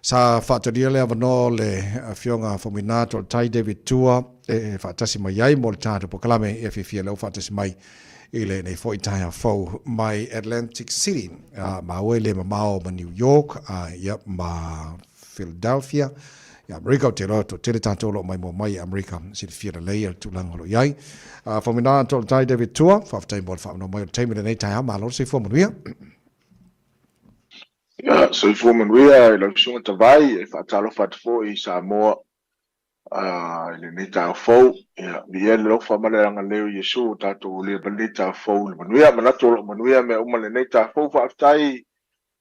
sa whaatoria lea wano le whionga Faumuina To'aletai David Tua whaatasi mai ai mo le tātu po kalame e whiwhia leo whaatasi mai i le nei fo i taia fau mai Atlantic City ma oe le mamao ma New York ia ma Philadelphia ia Amerika o te roa to tele tātou lo mai mo mai Amerika si le whiara leia tūlanga lo iai Faumuina To'aletai David Tua whaafatai mo le whaamano mai o teimina nei taia ma lor se Faumuina Ja, so Faumuina I lausunga tawai e whaatalo whaatafo i Samoa le nei tau fau ia via le lofa maleranga leo Yesu tātou le nei tau fau le manuia manato lo manuia me uma le nei tau fau whaafatai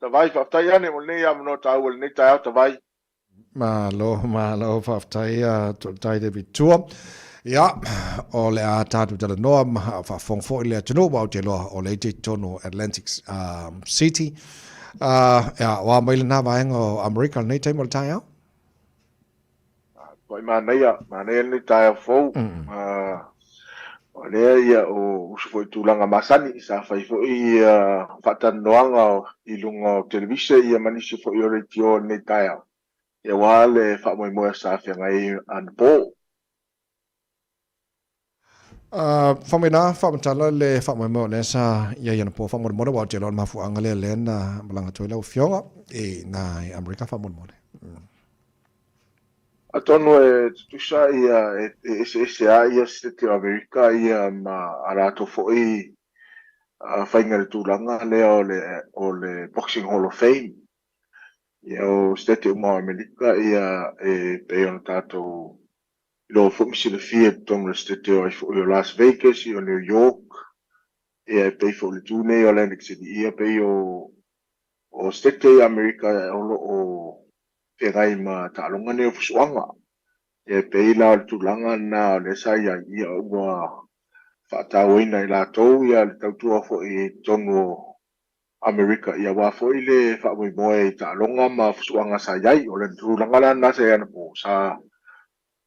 tawai whaafatai ane mo nei amano tau le nei tau tawai Malo whaafatai To'aletai David Tua ia o le a tātou tala noa whaafongfo i le atano wau te loa o le te tono Atlantic City ia wa maile na vaenga o Amerika nei taimo le tai au Poi manea ni tae fou lea ia o usu foi tūlanga masani sa fai foi whatanoanga i lunga o televise ia manisi foi o reitio nei tae au ia wā le whamoimoa sa whiangai an pō Faumuina whaamatala le whamoimoa le sa ia iana pō whamoimoa wau te loan mafuanga le lena malanga toi lau whionga e na Amerika whamoimoa Atono e tusa ia ese ia se te Amerika ia ma arato foi whainga le tūlanga lea o le Boxing Hall of Fame. Ia o stete uma Amerika ia e peon tātou lo fumisi le fia tonu le stete o i Las Vegas i o New York. Ia e pei fo le tūne o Atlantic City ia pei o stete Amerika o pegai ma ta'alonga ne o fusuanga. E pei la o tūlanga na le sa ia ua whaatauina I lātou ia le tautua fo I tonu Amerika ia wā fo I le whaamoimoe I ta'alonga ma fusuanga sa iai o le tūlanga la nasa iana po sa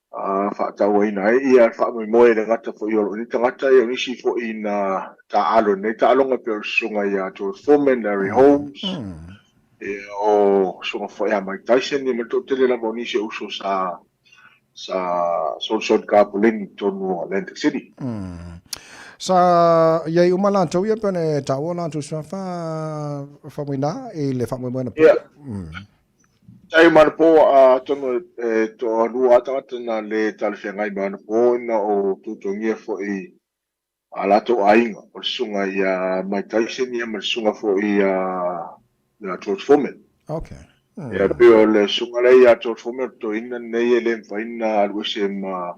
whaatauina ia whaamoimoe le ngata fo I olo ni tangata ia nisi fo I na ta'alo nei ta'alonga pe o sunga ia George Foreman, Larry Holmes o sunga fo ia Mike Tyson ia mato tele la mo nisi uso sa Sol Kapulin tonu Atlantic City. Sa iai umala tau ia pene tau la tu sa Faumuina e le Faumuina na. Ia. Sai mana po tonu to lua tangata na le talwhengai mana po na o tutongia fo I alato ainga o sunga ia Mike Tyson ia ma sunga fo I George Foreman. Okay. Ia peo le sunga le ia George Foreman to ina nei le mfaina aluese ma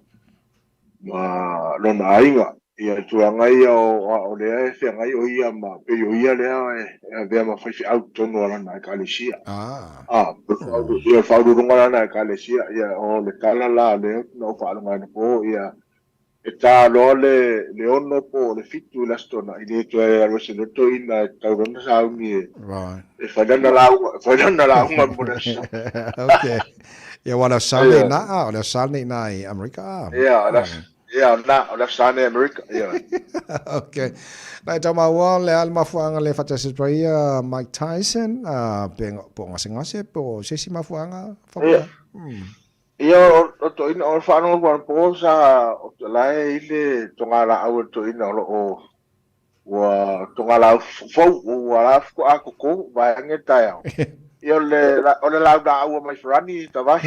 lona ainga. Ia tuanga ia o lea e whiangai o ia ma peo ia lea e vea ma whaifi au tonu alana e kalesia. Ia whaururunga alana e kalesia. Ia o le tala la leo na o whaalunga ina po ia e tā loa le ono po le fitu lastona I le tua e arwese loto ina taurona sa aungi e whaidana la unga mona sa. Okay. Ia wala sane na o le sane na I Amerika. Ia na o le sane Amerika. Okay. Nai tau maua le almafuanga le whatasipra ia Mike Tyson po ngase po sesi mafuanga. Ia o to ina o whanau wan po sa o te lai le tongala au to ina o wa tongala fau o ala ko akoko vai nge tai au. Ia o le lau da au mai frani ta vai.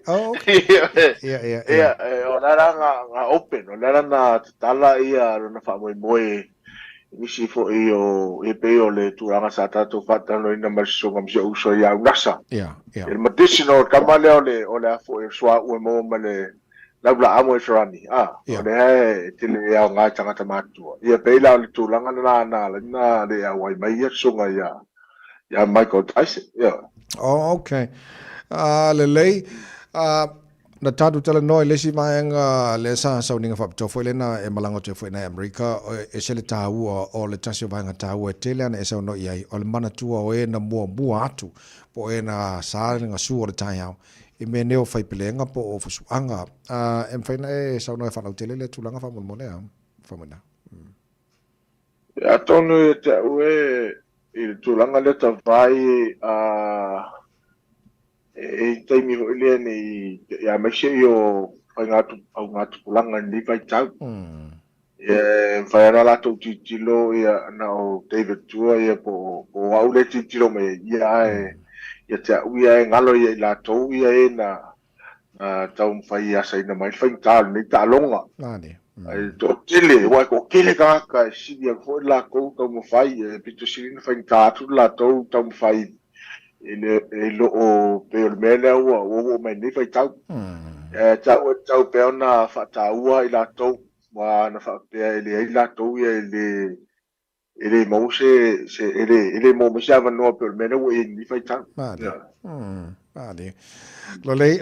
Oh. Ia o la nga open o la na tala ia na fa moi Nisi fo I peo le tuanga sa tato whatano ina marisunga msia uso ia unasa. Il medicinal kamale o le afo swa ue mo ma le laula amo e frani. O le hae tile ia o ngai tangata matua. Ia peila o le tulanga na le a wai mai ia sunga ia Michael Tyson. Oh, okay. Le lei, na tatu tala noi lesi maenga le sa sauninga whapitofo lena e malanga te fwena Amerika e se le tāu o le tasio vaenga tāu e tele ana e sau no iai o le mana tua o e na mua atu po e na sāringa su o le tai au e me neo whaipilenga po o fusuanga e mwhaina e sau no e whanau tele le tulanga whamunmonea Faumuina. Ia tonu e te ue I tulanga le tawai taimi ho ile ni ya meshe yo fai ngatu au ngatu pulanga ni fai tau fai la to titilo ya na o David Tua ya po aule titilo me ya ta uia ngalo ya la to ya na tau fai ya sai na mai fai tal ni ta longa ai to tele wa ko kele ka si dia fo la ko to mo fai pito si ni fai ta tu la to tau fai ele o pe mele o me ni fai tau tau pe ona fa ta ua i la to wa na fa pe ele i la to ele mo se ele mo me sa no pe mele o ni fai tau lo le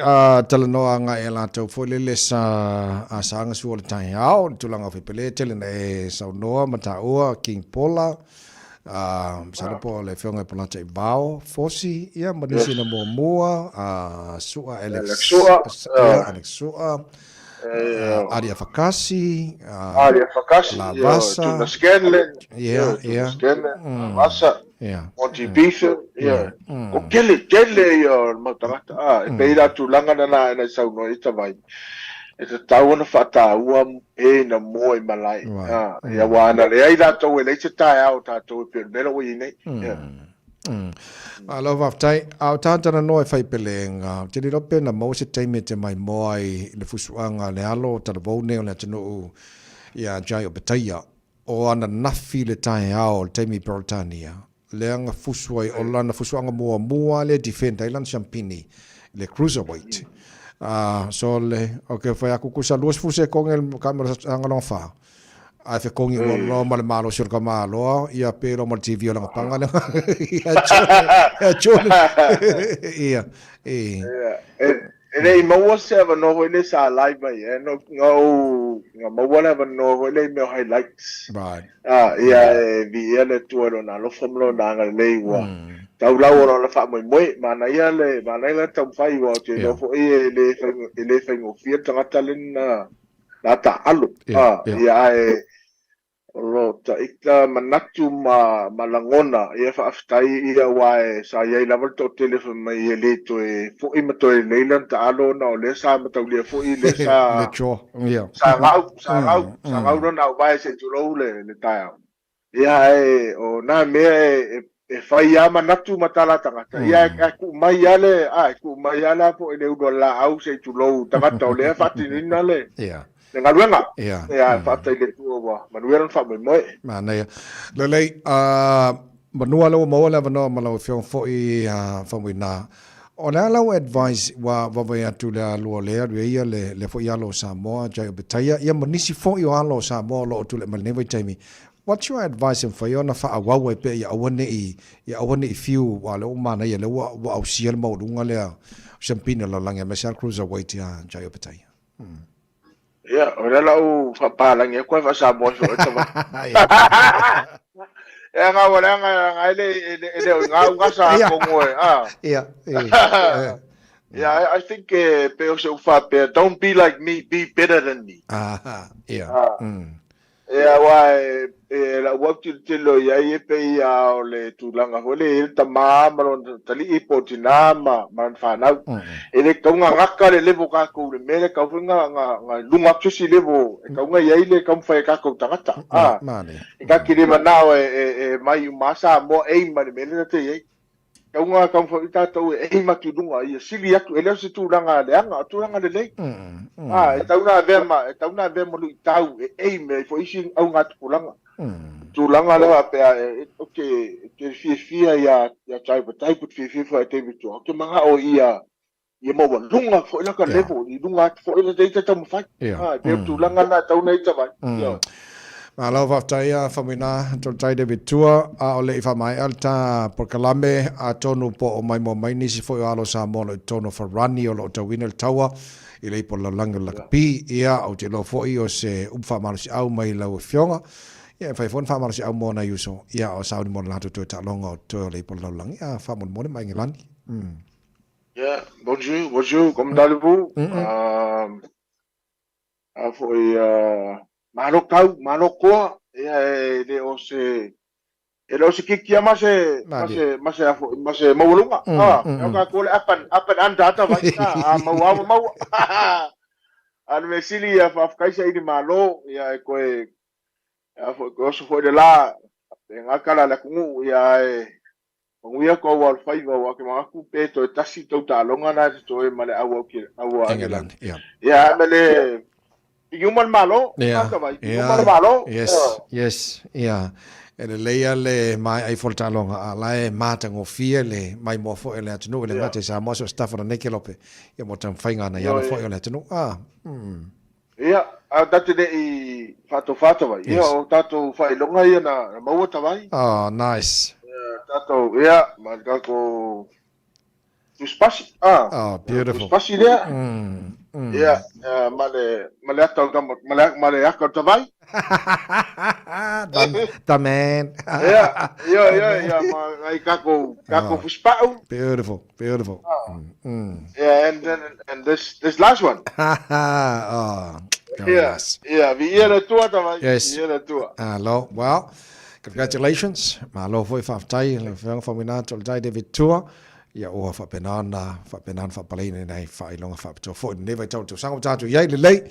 talano anga e la tau fo le sa a sanga su le tai au tulanga fe pele tele ne sa noa mata ua king pola sa po le fionga pola tai vao fosi ia manisi na mua sua Alex sua Aria Fakasi La Vasa Tuna Scanlon Vasa Monty Beefer o kele yo matangata e peira tulanga na sau no ita vai e te tau na whata ua na mo i malai ia wana le ai rato e leite tae au tato e pere mera ui nei Alo waftai au tātana noe whai pelenga te riro pena mo se teime te mai moai le fusuanga le alo tala vaune o le atanu ia jai o betaia o ana nafi le tae au le teime Peritania le anga fusuai o lana fusuanga mua le defender ilan champini le cruiserweight so le okay fai aku kusa luas fuse kong el kamera anga long fa ai fe kong lo mal malo sur ka malo ia pero mal TV lang panga le ia chon ia ele mo se va no ele sa live ai no mo wala va no ele me highlights right ia vi ele tuero na lo fomlo na le wa tau lau ora la fa mo mana ia le tau fai wa te no fo ele fai ngo fia tanga talen na ta alu ia ro ta ika manatu malangona ia fa aftai ia wa sa ia level to telefon mai ele to fo i mato e leilan ta alu na le sa mato le fo i le sa le cho ia sa ngau na wa se tulo le ta ia o na me e fai ama natu matala tangata ia ku mai ale ku mai ala po ele udo la au se tulo tangata le fatinina le le ngaluenga ia fatai le tuo wa manueran fa mo mana ia le manua lo mo la no malo fion fo i Faumuina ona la advice wa ya tu la lo le ia le fo ia lo Samoa jai betaia ia manisi fo i lo Samoa lo tu le malneva taimi. What's your advice for you na fa awa pe ya awane i fiu wala o mana ya le wa au siel mo dunga le champina lo langa mesal cruiserweight ya jayo petai ya ora la o fa pa langa ko fa sa mo so tama ya nga wala nga ele nga sa ko mo yeah I think pe o so fa pe don't be like me, be better than me yeah why la waktu telo ya pe ya le tulanga hole ta mama tali ipotina man fa na ele ka nga ngaka le levo ka ko le mele ka nga lunga tsusi levo ka nga ya ile ka fa ka ko tangata ka kire mana mai masa mo mane mele te ye ka nga ka fa ita to matu dunga ia sili atu ele se tulanga le anga tulanga le le tauna ve mo lu tau me fo isin au ngat pulanga tulanga le pe okay ke fia ya chai put fia fa te bitu ke manga o ia mo lunga fo la ka levo i lunga fo le te tamu fa pe tulanga na tauna ita vai Malo whaftaia Faumuina To'aletai David Tua o le iwha mai alta Porkalame a tonu po o mai mo mai nisi fo i alo Samoa lo i tonu wharani o lo o tawina le taua i le ipo la langa la kapi ia au te lo fo i o se umwha marusi au mai lau fionga ia whai fon wha marusi au mona yuso ia o sauni mona lato tue ta longa o tue o le ipo la langa ia wha mona mona mai ngilani yeah bonjour comme allez-vous foi mano koa le o se e lo se kikia mase maulunga e ka kole apan anda vai a mau an me sili ya fa kaisa ini malo ya e koe ya ko so foi de la en akala la kungu ya e nguia ko wal fai wa ke ma ku pe to tasi to ta longa na to e male awo England, yeah. ya mele human malo human malo yes yeah ele leia le mai ai folta longa ala e mata ngo fie le mai mo fo ele atunu le ngate Samoa so staff na nekelope e mo tam fainga na ya fo ele atunu ia a date de i fato vai ia o tato fai longa ia na mauta vai nice tato ia ma kako spasi beautiful spasi dia ia male ato gamo male akor vai Tamen. Yeah. I kako fuspau. Beautiful. Yeah, and this last one. Nice. Yeah. Viera tua tawai. Yes. Viera tua. Hello. Well, congratulations. Malo foi faftai le Faumuina To'aletai David Tua. Ya o fa penan fa palene nei fa ilonga fa to fo never tau to sango tatu yai le lei.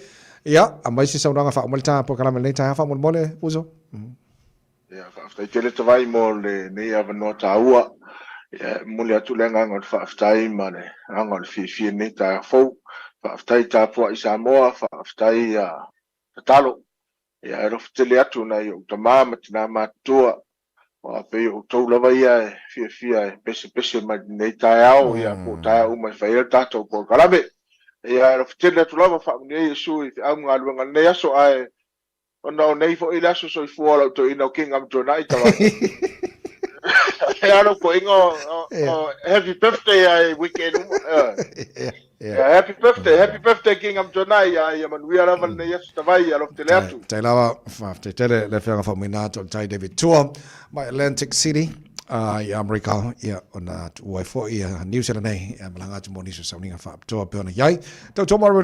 Ja, amai si saunanga fa malta po kala mele ta fa mole uso. Ja, fa tele te vai mo le nei ava no taua. Ja, mole atu lenga ngot fa tai mane. Angon fi nei ta fo. Fa tai ta po i Samoa fa tai ya talo. Ja, ro tele atu na yo tama tina matua. Wa pe o to lava ia fi pese ma nei ta au ya po ta u mai fa ta to po kala be. Ya tele atu lava fa nei su i au ngalu ngai so ai ona nei fo ila so fo to ino king am tonight ta ya no ko ingo happy birthday weekend happy birthday king am tonight ya man we are having nei so vai ya lo tele atu tai lava fa tele le fa Faumuina To'aletai David Tua my Atlantic City ya America ya ona tu fo ya New Zealand nei malanga tu moni so sauninga fa to pe ona yai to tomorrow